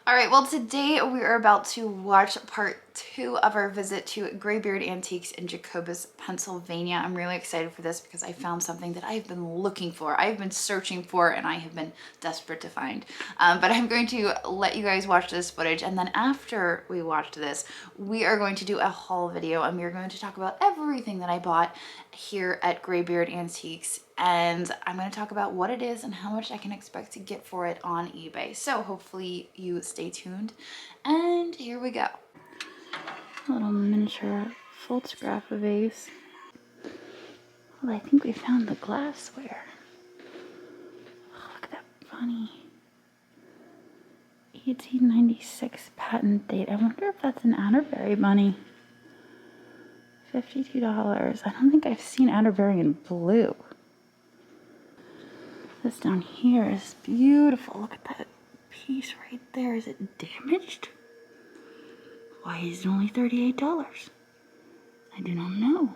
All right, well, today we are about to watch part 2 of our visit to Graybeard Antiques in Jacobus, Pennsylvania. I'm really excited for this because I found something that I've been looking for. I've been searching for and I have been desperate to find. But I'm going to let you guys watch this footage, and then after we watch this, we are going to do a haul video and we are going to talk about everything that I bought here at Graybeard Antiques, and I'm going to talk about what it is and how much I can expect to get for it on eBay. So hopefully you stay tuned, and here we go. A little miniature photograph vase. Well, I think we found the glassware. Oh, look at that bunny. 1896 patent date. I wonder if that's an Atterbury bunny. $52. I don't think I've seen Atterbury in blue. This down here is beautiful. Look at that piece right there. Is it damaged? Why is it only $38? I do not know.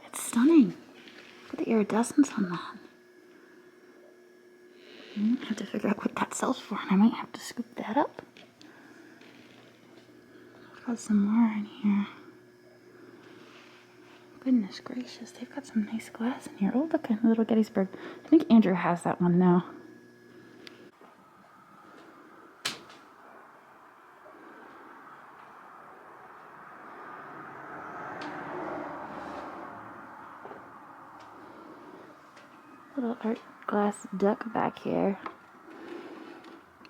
It's stunning. Look at the iridescence on that. I have to figure out what that sells for, and I might have to scoop that up. I've got some more in here. Goodness gracious, they've got some nice glass in here. Oh, look at a little Gettysburg. I think Andrew has that one now. Little art glass duck back here.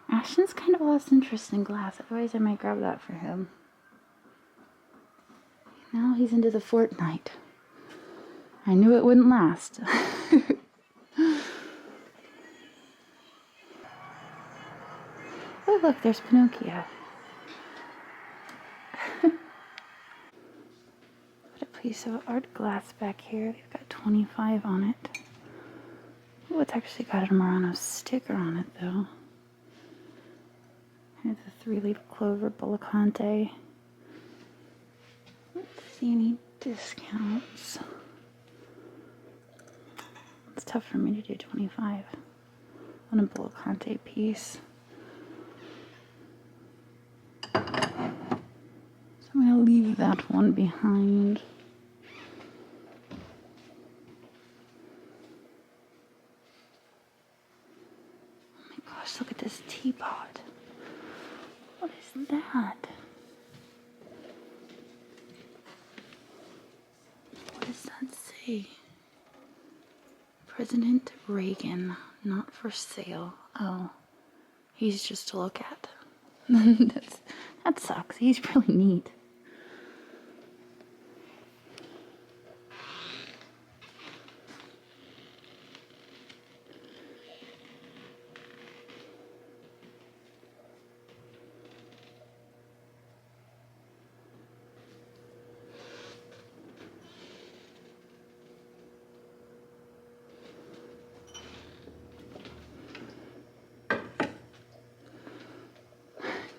Ashton's kind of lost interest in glass, otherwise I might grab that for him. Now he's into the Fortnite. I knew it wouldn't last. Oh look, there's Pinocchio. What a piece of art glass back here. They've got 25 on it. Oh, it's actually got a Murano sticker on it though. Here's a 3-leaf clover Bullicante. Let's see any discounts. It's tough for me to do 25 on a Bullicante piece. So I'm going to leave that one behind. Oh my gosh, look at this teapot. What is that? What does that say? President Reagan, not for sale. Oh, he's just to look at. That sucks. He's really neat.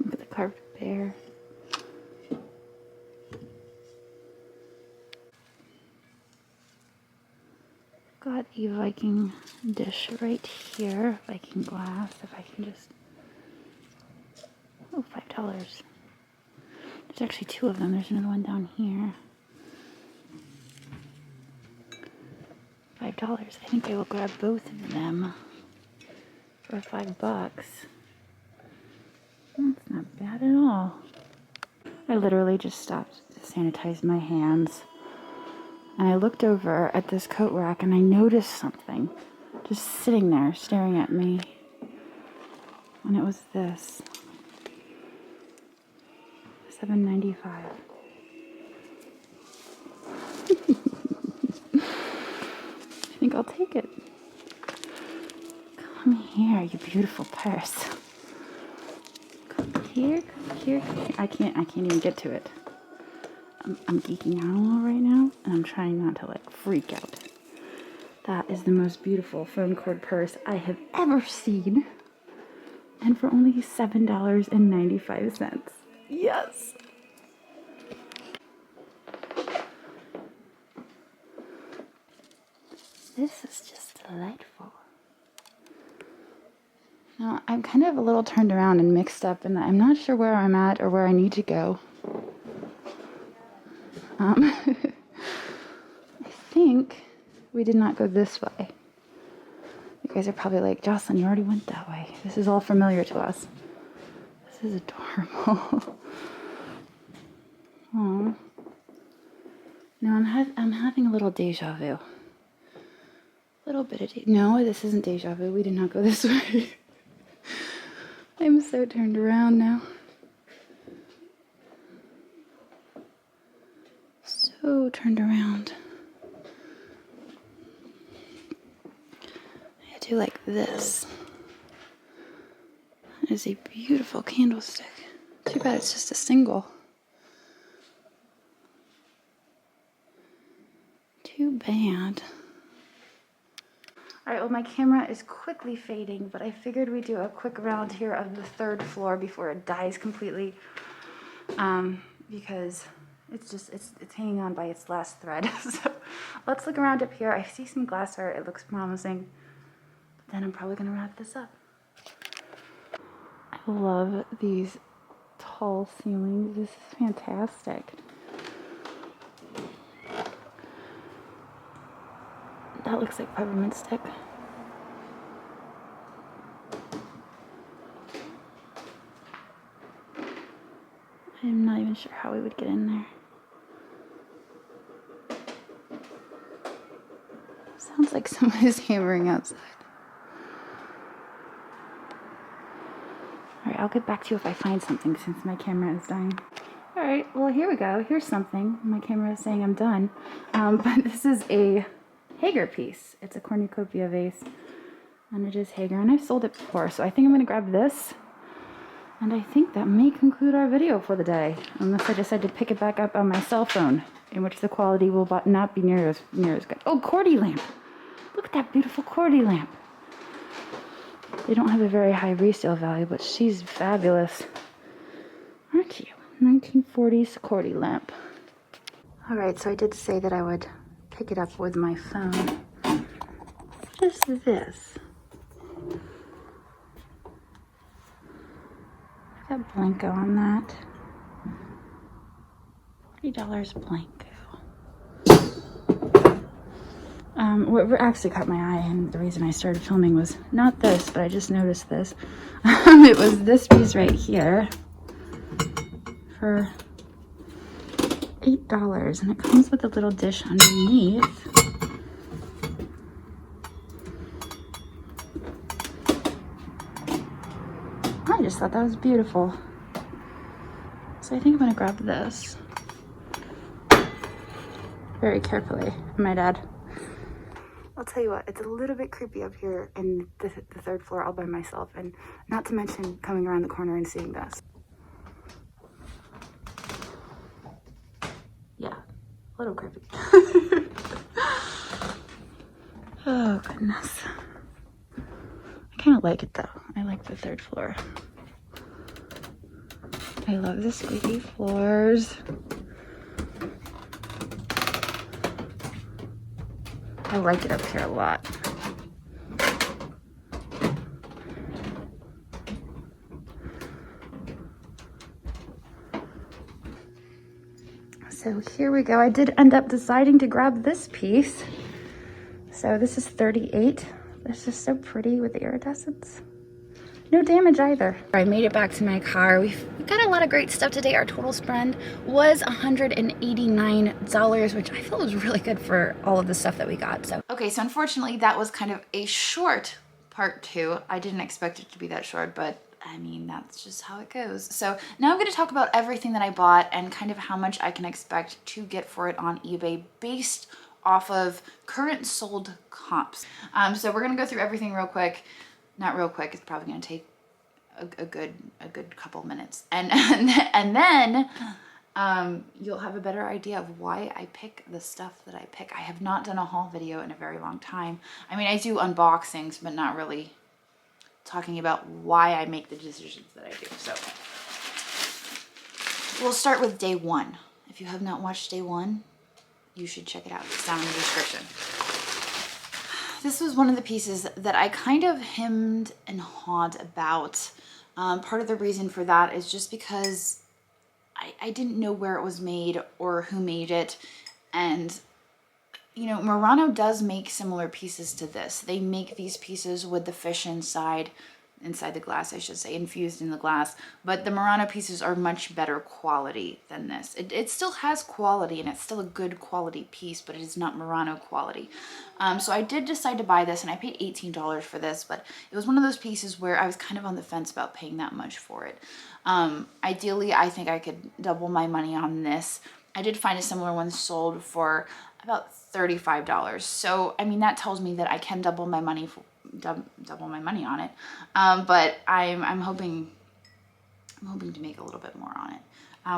Look at the carved bear. Got a Viking dish right here. Viking glass. If I can just... Oh, $5. There's actually 2 of them. There's another one down here. $5. I think I will grab both of them for $5. That's not bad at all. I literally just stopped to sanitize my hands. And I looked over at this coat rack and I noticed something just sitting there staring at me. And it was this. $7.95. I think I'll take it. Come here, you beautiful purse. Come here, come here, come here. I can't even get to it. I'm geeking out a little right now, and I'm trying not to like freak out. That is the most beautiful phone cord purse I have ever seen. And for only $7.95. Yes! This is just delightful. Now, I'm kind of a little turned around and mixed up, and I'm not sure where I'm at or where I need to go. I think we did not go this way. You guys are probably like, Jocelyn, you already went that way. This is all familiar to us. This is adorable. Aww. No, I'm having a little deja vu. A little bit of no, this isn't deja vu. We did not go this way. I'm so turned around now. So turned around. I do like this. That is a beautiful candlestick. Too bad it's just a single. Too bad. Alright, well my camera is quickly fading, but I figured we'd do a quick round here of the 3rd floor before it dies completely. Because it's hanging on by its last thread. So let's look around up here. I see some glassware, it looks promising. But then I'm probably gonna wrap this up. I love these tall ceilings. This is fantastic. That looks like peppermint stick. I'm not even sure how we would get in there. Sounds like someone is hammering outside. Alright, I'll get back to you if I find something since my camera is dying. Alright, well here we go. Here's something. My camera is saying I'm done. But this is a Hager piece. It's a cornucopia vase. And it is Hager. And I've sold it before. So I think I'm going to grab this. And I think that may conclude our video for the day. Unless I decide to pick it back up on my cell phone. In which the quality will not be near as good. Oh, Cordy lamp! Look at that beautiful Cordy lamp. They don't have a very high resale value, but she's fabulous. Aren't you? 1940s Cordy lamp. Alright, so I did say that I would pick it up with my phone. What is this? I got Blanco on that. $40 Blanco. What actually caught my eye, and the reason I started filming was not this, but I just noticed this. It was this piece right here for $8, and it comes with a little dish underneath. I just thought that was beautiful. So I think I'm gonna grab this. Very carefully, I might add. I'll tell you what, it's a little bit creepy up here in the 3rd floor all by myself, and not to mention coming around the corner and seeing this. Yeah, a little creepy. Oh, goodness. I kind of like it, though. I like the 3rd floor. I love the squeaky floors. I like it up here a lot. So here we go. I did end up deciding to grab this piece. So this is $38. This is so pretty with the iridescents. No damage either. I made it back to my car. We've got a lot of great stuff today. Our total spend was $189, which I feel was really good for all of the stuff that we got. So okay, so unfortunately that was kind of a short part 2. I didn't expect it to be that short, but I mean, that's just how it goes. So now I'm going to talk about everything that I bought and kind of how much I can expect to get for it on eBay based off of current sold comps. So we're going to go through everything real quick. Not real quick, it's probably going to take a good couple minutes. And then you'll have a better idea of why I pick the stuff that I pick. I have not done a haul video in a very long time. I mean, I do unboxings, but not really talking about why I make the decisions that I do. So we'll start with day 1. If you have not watched day 1, you should check it out. It's down in the description. this was one of the pieces that I kind of hemmed and hawed about. Part of the reason for that is just because I didn't know where it was made or who made it. And, you know, Murano does make similar pieces to this. They make these pieces with the fish inside the glass, I should say, infused in the glass. But the Murano pieces are much better quality than this. It still has quality and it's still a good quality piece, but it is not Murano quality. So I did decide to buy this, and I paid $18 for this, but it was one of those pieces where I was kind of on the fence about paying that much for it. Ideally, I think I could double my money on this. I did find a similar one sold for about $35. So, I mean, that tells me that I can double my money on it. But I'm hoping to make a little bit more on it.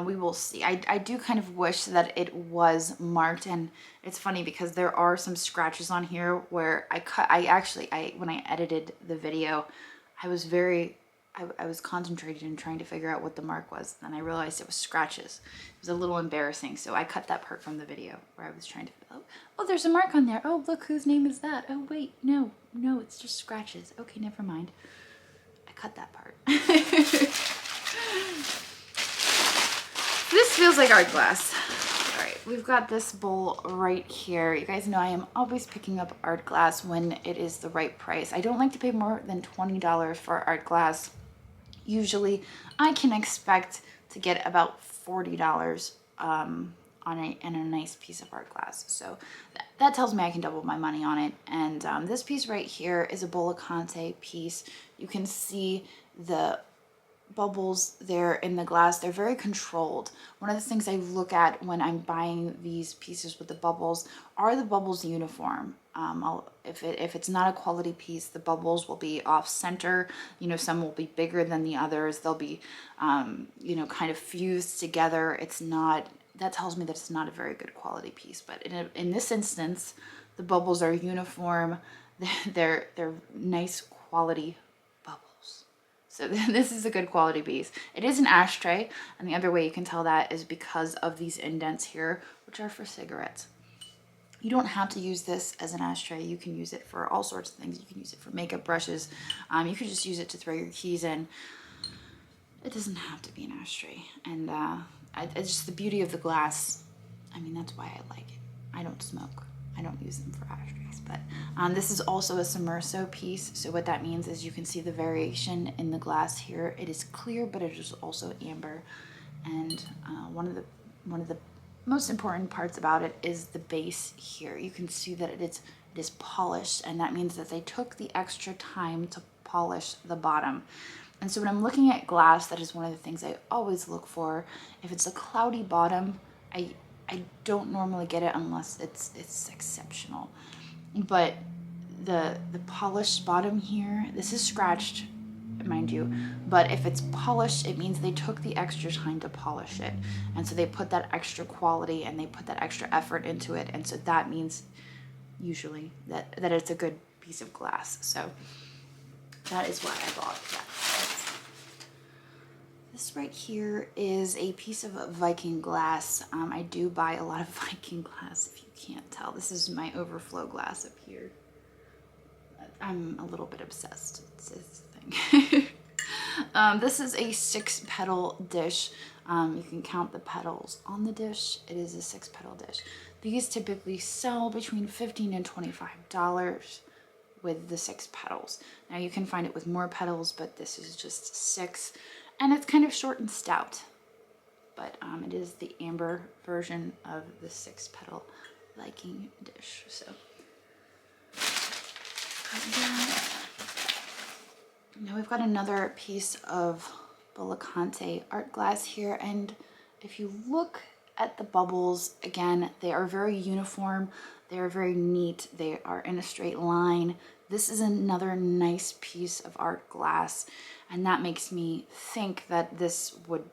We will see. I do kind of wish that it was marked, and it's funny because there are some scratches on here where when I edited the video, I was concentrated in trying to figure out what the mark was, and I realized it was scratches. It was a little embarrassing, so I cut that part from the video where I was trying to, oh, there's a mark on there. Oh, look, whose name is that? Oh, wait, no, it's just scratches. Okay, never mind. I cut that part. This feels like art glass. All right, we've got this bowl right here. You guys know I am always picking up art glass when it is the right price. I don't like to pay more than $20 for art glass. Usually I can expect to get about $40 on a nice piece of art glass. So that tells me I can double my money on it. And this piece right here is a Bollicante piece. You can see the bubbles there in the glass. They're very controlled. One of the things I look at when I'm buying these pieces with the bubbles, are the bubbles uniform? If it's not a quality piece, the bubbles will be off center. You know, some will be bigger than the others. They'll be, you know, kind of fused together. That tells me that it's not a very good quality piece. But in this instance, the bubbles are uniform. They're nice quality bubbles. So this is a good quality piece. It is an ashtray, and the other way you can tell that is because of these indents here, which are for cigarettes. You don't have to use this as an ashtray. You can use it for all sorts of things. You can use it for makeup brushes. You could just use it to throw your keys in. It doesn't have to be an ashtray. And it's just the beauty of the glass. I mean, that's why I like it. I don't smoke. I don't use them for ashtrays. But this is also a Submerso piece. So what that means is you can see the variation in the glass here. It is clear, but it is also amber. And one of the most important parts about it is the base here. You can see that it is polished, and that means that they took the extra time to polish the bottom. And so when I'm looking at glass, that is one of the things I always look for. If it's a cloudy bottom, I don't normally get it unless it's exceptional. But the polished bottom here, this is scratched, mind you, but if it's polished, it means they took the extra time to polish it, and so they put that extra quality and they put that extra effort into it, and so that means usually that it's a good piece of glass. So that is why I bought that. This right here is a piece of Viking glass. I do buy a lot of Viking glass, if you can't tell. This is my overflow glass up here. I'm a little bit obsessed. It's a thing. This is a 6-petal dish. You can count the petals on the dish. It is a 6-petal dish. These typically sell between $15 and $25 with the 6 petals. Now you can find it with more petals, but this is just 6. And it's kind of short and stout. But it is the amber version of the 6-petal Viking dish. So now we've got another piece of Bollicante art glass here, and if you look at the bubbles, again, they are very uniform, they are very neat, they are in a straight line. This is another nice piece of art glass, and that makes me think that this would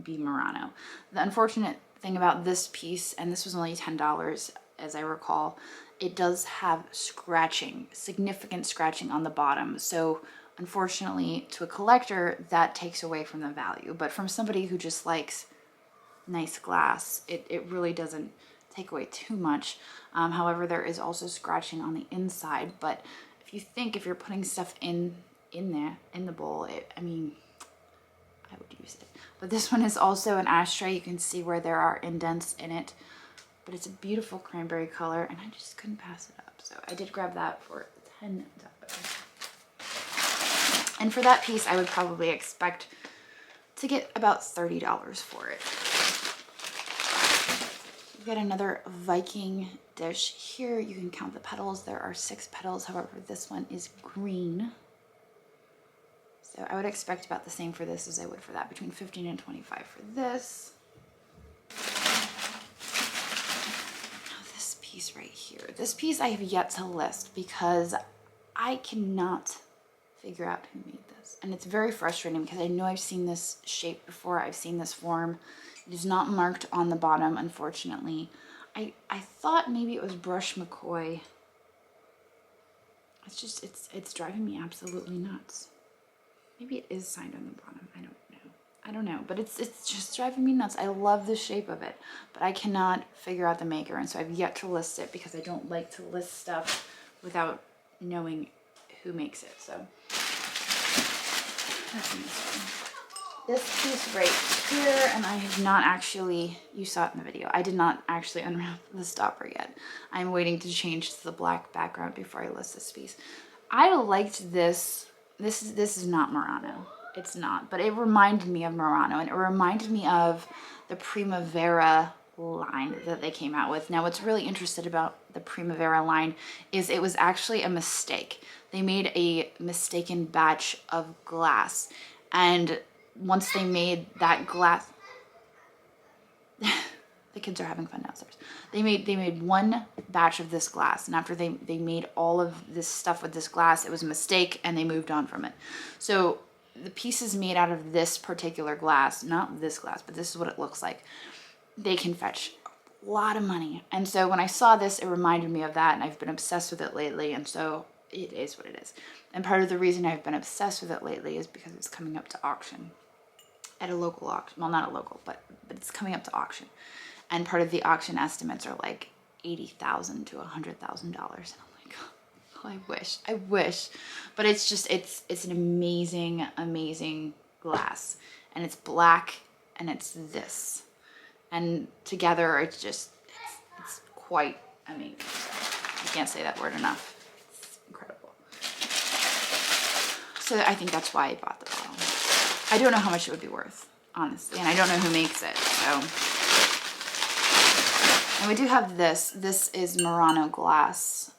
be Murano. The unfortunate thing about this piece, and this was only $10 as I recall, it does have scratching, significant scratching on the bottom. So unfortunately, to a collector, that takes away from the value. But from somebody who just likes nice glass, it really doesn't take away too much. However, there is also scratching on the inside, but if you're putting stuff in there, in the bowl, I mean, I would use it. But this one is also an ashtray. You can see where there are indents in it, but it's a beautiful cranberry color, and I just couldn't pass it up. So I did grab that for $10. And for that piece, I would probably expect to get about $30 for it. We've got another Viking dish here. You can count the petals. There are 6 petals. However, this one is green. So I would expect about the same for this as I would for that, between 15 and 25 for this. Now this piece right here. This piece I have yet to list because I cannot figure out who made this. And it's very frustrating because I know I've seen this shape before. I've seen this form. It is not marked on the bottom, unfortunately. I thought maybe it was Brush McCoy. It's driving me absolutely nuts. Maybe it is signed on the bottom. I don't know, but it's just driving me nuts. I love the shape of it, but I cannot figure out the maker, and so I've yet to list it because I don't like to list stuff without knowing who makes it. So that's this piece right here, and I have not actually, you saw it in the video, I did not actually unwrap the stopper yet. I'm waiting to change to the black background before I list this piece. I liked this. This is not Murano. It's not, but it reminded me of Murano, and it reminded me of the Primavera line that they came out with. Now, what's really interesting about the Primavera line is it was actually a mistake. They made a mistaken batch of glass, and once they made that glass, the kids are having fun downstairs. They made one batch of this glass, and after they made all of this stuff with this glass, it was a mistake, and they moved on from it. So the pieces made out of this particular glass, not this glass, but this is what it looks like, they can fetch a lot of money. And so when I saw this, it reminded me of that, and I've been obsessed with it lately, and so it is what it is. And part of the reason I've been obsessed with it lately is because it's coming up to auction at a local auction. Well, not a local, but it's coming up to auction. And part of the auction estimates are like $80,000 to $100,000. And I'm like, oh, I wish. But it's just, it's an amazing, amazing glass. And it's black, and it's this. And together, it's quite amazing. I can't say that word enough. It's incredible. So I think that's why I bought the bottle. I don't know how much it would be worth, honestly, and I don't know who makes it, so. And we do have this. This is Murano glass.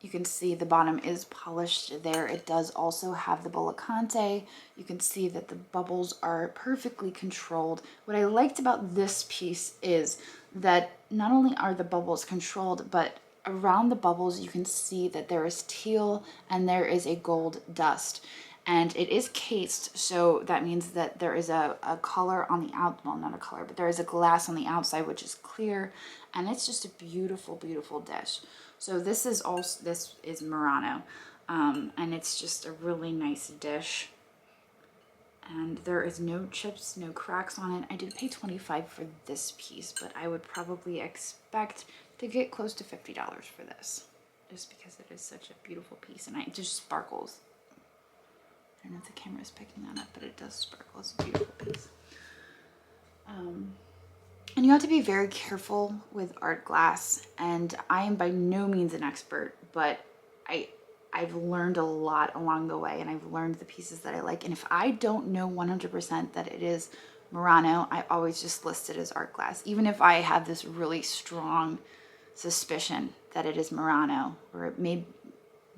You can see the bottom is polished there. It does also have the Bollicante. You can see that the bubbles are perfectly controlled. What I liked about this piece is that not only are the bubbles controlled, but around the bubbles you can see that there is teal and there is a gold dust. And it is cased, so that means that there is a color on the out, well, not a color, but there is a glass on the outside which is clear, and it's just a beautiful, beautiful dish. So this is Murano, and it's just a really nice dish. And there is no chips, no cracks on it. I did pay $25 for this piece, but I would probably expect to get close to $50 for this, just because it is such a beautiful piece, and it just sparkles. I don't know if the camera is picking that up, but it does sparkle. It's a beautiful piece. And you have to be very careful with art glass, and I am by no means an expert, but I've learned a lot along the way, and I've learned the pieces that I like. And if I don't know 100% that it is Murano, I always just list it as art glass, even if I have this really strong suspicion that it is Murano, or it may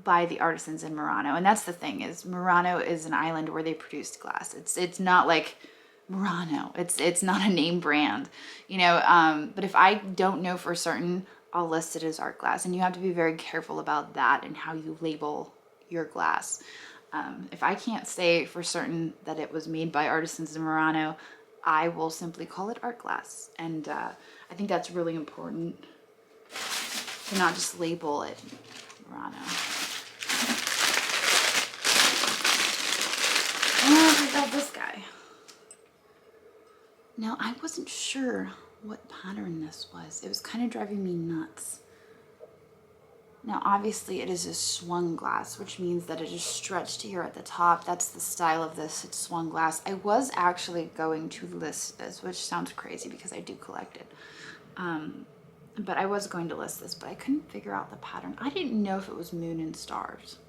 by the artisans in Murano. And that's the thing, is Murano is an island where they produced glass. It's not like Murano. It's not a name brand, you know. But if I don't know for certain, I'll list it as art glass, and you have to be very careful about that and how you label your glass. If I can't say for certain that it was made by artisans in Murano, I will simply call it art glass. And I think that's really important, to not just label it Murano. And I got this guy. Now, I wasn't sure what pattern this was. It was kind of driving me nuts. Now, obviously it is a swung glass, which means that it is stretched here at the top. That's the style of this. It's swung glass. I was actually going to list this, which sounds crazy because I do collect it. But I was going to list this, but I couldn't figure out the pattern. I didn't know if it was moon and stars.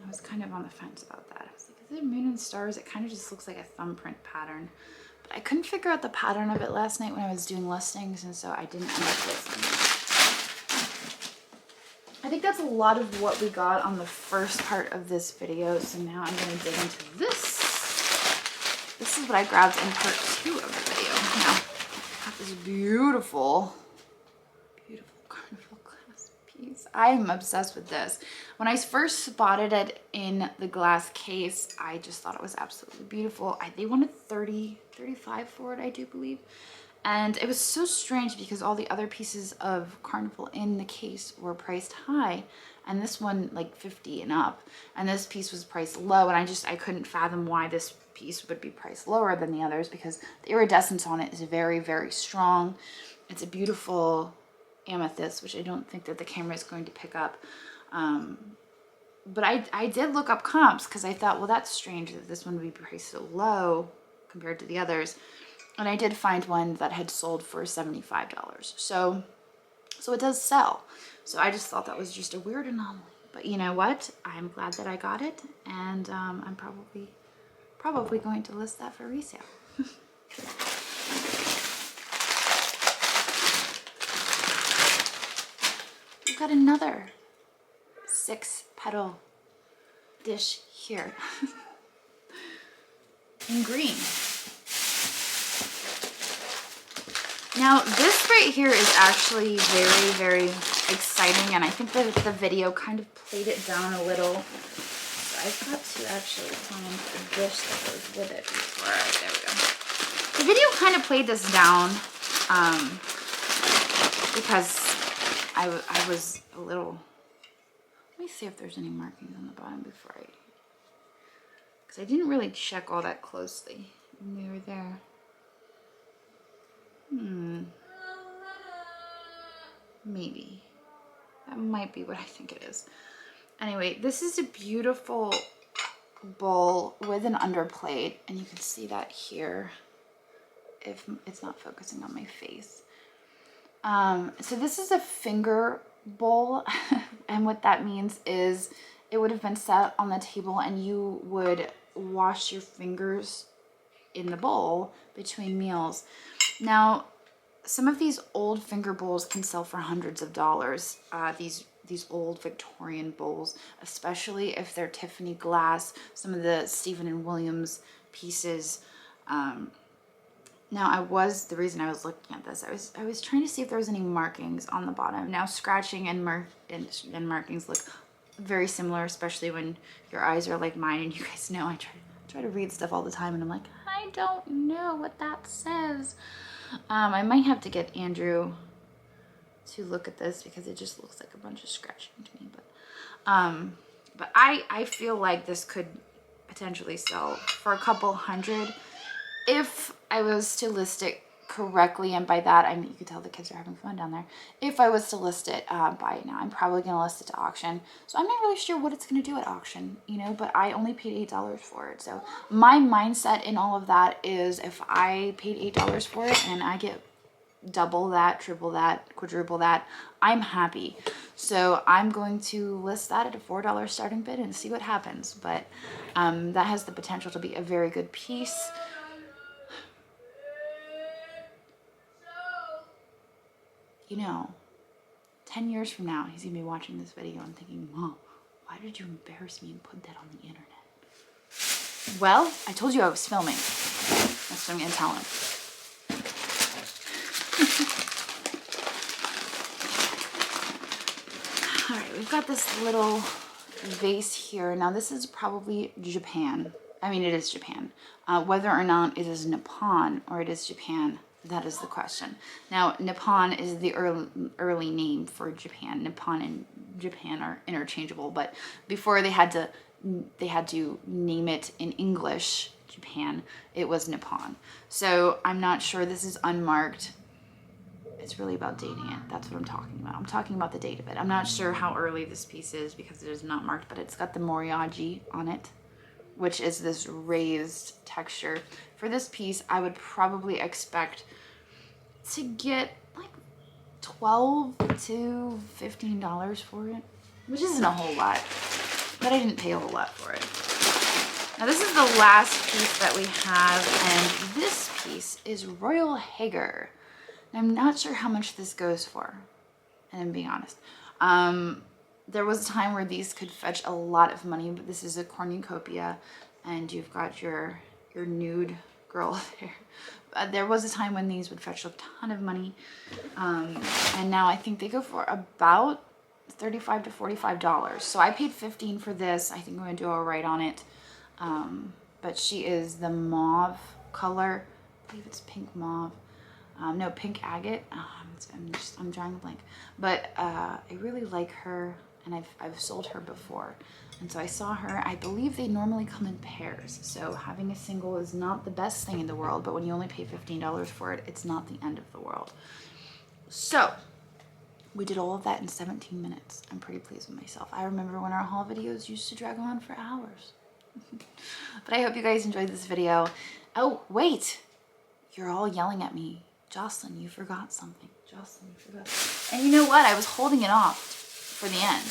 I was kind of on the fence about that. I was like, is it moon and stars? It kind of just looks like a thumbprint pattern. But I couldn't figure out the pattern of it last night when I was doing listings, and so I didn't end up listing it. I think that's a lot of what we got on the first part of this video. So now I'm going to dig into this. This is what I grabbed in part 2 of the video. Now, I got this beautiful carnival glass piece. I'm obsessed with this. When I first spotted it in the glass case, I just thought it was absolutely beautiful. They wanted $35 for it, I do believe. And it was so strange because all the other pieces of carnival in the case were priced high, and this one like 50 and up, and this piece was priced low, and I couldn't fathom why this piece would be priced lower than the others, because the iridescence on it is very, very strong. It's a beautiful amethyst, which I don't think that the camera is going to pick up. But I did look up comps because I thought, well, that's strange that this one would be priced so low compared to the others. And I did find one that had sold for $75. So it does sell. So I just thought that was just a weird anomaly. But you know what? I'm glad that I got it, and I'm probably going to list that for resale. We've got another 6-petal dish here in green. Now this right here is actually very, very exciting, and I think that the video kind of played it down a little. So I've got to actually find the dish that goes with it before there we go. The video kind of played this down because I was a little, let me see if there's any markings on the bottom before because I didn't really check all that closely when we were there. Maybe. That might be what I think it is. Anyway, this is a beautiful bowl with an underplate, and you can see that here if it's not focusing on my face. So this is a finger bowl, and what that means is it would have been set on the table and you would wash your fingers in the bowl between meals. Now, some of these old finger bowls can sell for hundreds of dollars. These old Victorian bowls, especially if they're Tiffany glass, some of the Stephen and Williams pieces. Now, the reason I was looking at this, I was trying to see if there was any markings on the bottom. Now, scratching and markings look very similar, especially when your eyes are like mine, and you guys know I try to read stuff all the time, and I'm like, I don't know what that says. I might have to get Andrew to look at this because it just looks like a bunch of scratching to me. But I feel like this could potentially sell for a couple hundred if I was to list it correctly. And by that, I mean, you could tell the kids are having fun down there. If I was to list it by now, I'm probably going to list it to auction. So I'm not really sure what it's going to do at auction, but I only paid $8 for it. So my mindset in all of that is if I paid $8 for it and I get double that, triple that, quadruple that, I'm happy. So I'm going to list that at a $4 starting bid and see what happens. But that has the potential to be a very good piece. 10 years from now, he's going to be watching this video and thinking, Mom, why did you embarrass me and put that on the internet? Well, I told you I was filming. That's what I'm going to tell him. All right, we've got this little vase here. Now, this is probably Japan. I mean, it is Japan. Whether or not it is Nippon or it is Japan, that is the question. Now, Nippon is the early name for Japan. Nippon and Japan are interchangeable, but before they had to name it in English Japan. It was Nippon. So I'm not sure. This is unmarked. It's really about dating it. That's what I'm talking about. I'm talking about the date of it. I'm not sure how early this piece is because it is not marked, but it's got the moriage on it, which is this raised texture. For this piece, I would probably expect to get like $12 to $15 for it, which isn't a whole lot, but I didn't pay a whole lot for it. Now this is the last piece that we have, and this piece is Royal Hager. I'm not sure how much this goes for, and I'm being honest. There was a time where these could fetch a lot of money, but this is a cornucopia, and you've got your nude girl there. There was a time when these would fetch a ton of money, and now I think they go for about $35 to $45. So I paid $15 for this. I think I'm gonna do all right on it. But she is the mauve color. I believe it's pink mauve. No, pink agate. I'm drawing a blank. But I really like her, and I've sold her before. And so I saw her. I believe they normally come in pairs. So having a single is not the best thing in the world, but when you only pay $15 for it, it's not the end of the world. So we did all of that in 17 minutes. I'm pretty pleased with myself. I remember when our haul videos used to drag on for hours. But I hope you guys enjoyed this video. Oh, wait. You're all yelling at me. Jocelyn, you forgot something. Jocelyn, you forgot. And you know what? I was holding it off for the end.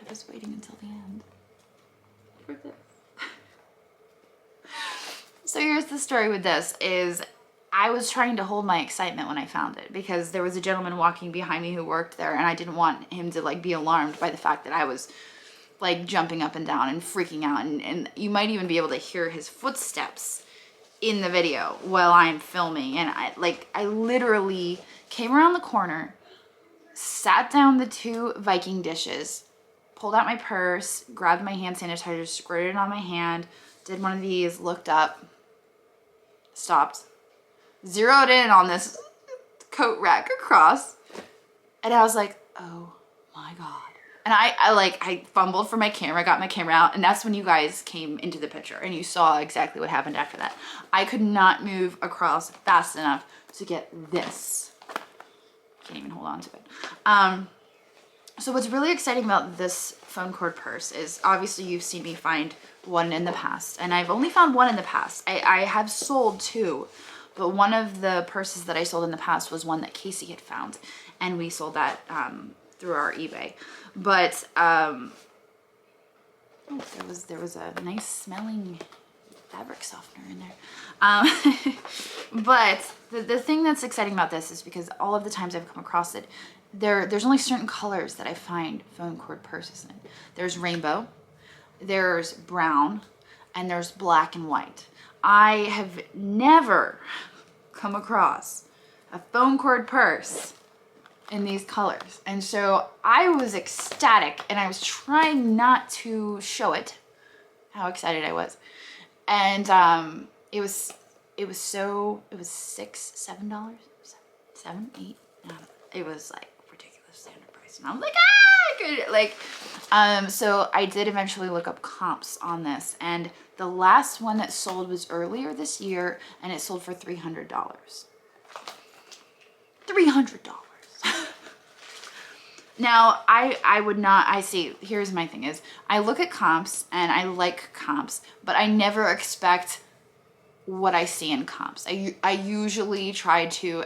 I was waiting until the end for this. So here's the story with this is I was trying to hold my excitement when I found it because there was a gentleman walking behind me who worked there, and I didn't want him to like be alarmed by the fact that I was like jumping up and down and freaking out, and you might even be able to hear his footsteps in the video while I'm filming. And I literally came around the corner, sat down the 2 Viking dishes, pulled out my purse, grabbed my hand sanitizer, squirted it on my hand, did one of these, looked up, stopped, zeroed in on this coat rack across, and I was like, oh my God. And I fumbled for my camera, got my camera out, and that's when you guys came into the picture and you saw exactly what happened after that. I could not move across fast enough to get this. Can't even hold on to it. So what's really exciting about this phone cord purse is obviously you've seen me find one in the past, and I've only found one in the past. I have sold 2, but one of the purses that I sold in the past was one that Casey had found, and we sold that through our eBay. But there was a nice smelling fabric softener in there. But the thing that's exciting about this is because all of the times I've come across it, there's only certain colors that I find phone cord purses in. There's rainbow, there's brown, and there's black and white. I have never come across a phone cord purse in these colors. And so I was ecstatic, and I was trying not to show it, how excited I was. And it was $6, $7, $7, $8. It was like ridiculous standard price. And I was like, so I did eventually look up comps on this, and the last one that sold was earlier this year, and it sold for $300. $300. Now, I would not, here's my thing is, I look at comps and I like comps, but I never expect what I see in comps. I usually try to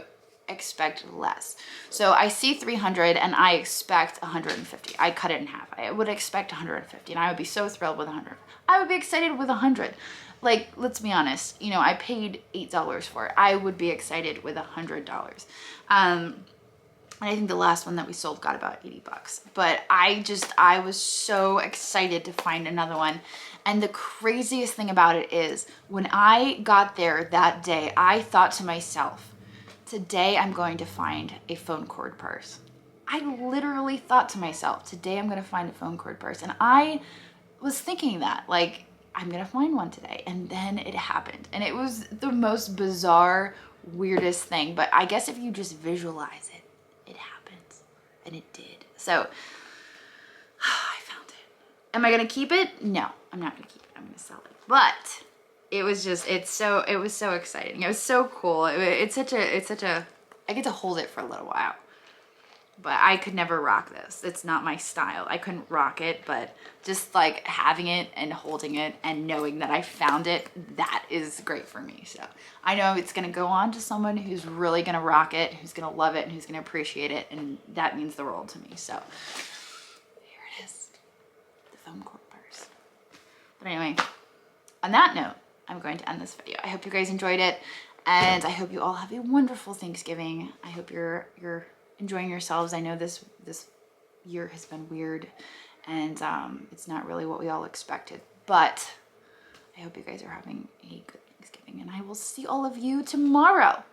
expect less. So I see 300 and I expect 150. I cut it in half. I would expect 150 and I would be so thrilled with 100. I would be excited with 100. Like, let's be honest, I paid $8 for it. I would be excited with $100. And I think the last one that we sold got about 80 bucks. But I was so excited to find another one. And the craziest thing about it is when I got there that day, I thought to myself, today I'm going to find a phone cord purse. I literally thought to myself, today I'm going to find a phone cord purse. And I was thinking that, like, I'm going to find one today. And then it happened. And it was the most bizarre, weirdest thing. But I guess if you just visualize it, it happens. And it did. So I found it. Am I gonna keep it? No, I'm not gonna keep it. I'm gonna sell it. But it was just, it was so exciting. It was so cool. It's such a, I get to hold it for a little while. But I could never rock this. It's not my style. I couldn't rock it, but just like having it and holding it and knowing that I found it, that is great for me. So I know it's gonna go on to someone who's really gonna rock it, who's gonna love it, and who's gonna appreciate it, and that means the world to me. So here it is, the foam core purse. But anyway, on that note, I'm going to end this video. I hope you guys enjoyed it, and I hope you all have a wonderful Thanksgiving. I hope you're enjoying yourselves. I know this year has been weird, and it's not really what we all expected, but I hope you guys are having a good Thanksgiving, and I will see all of you tomorrow.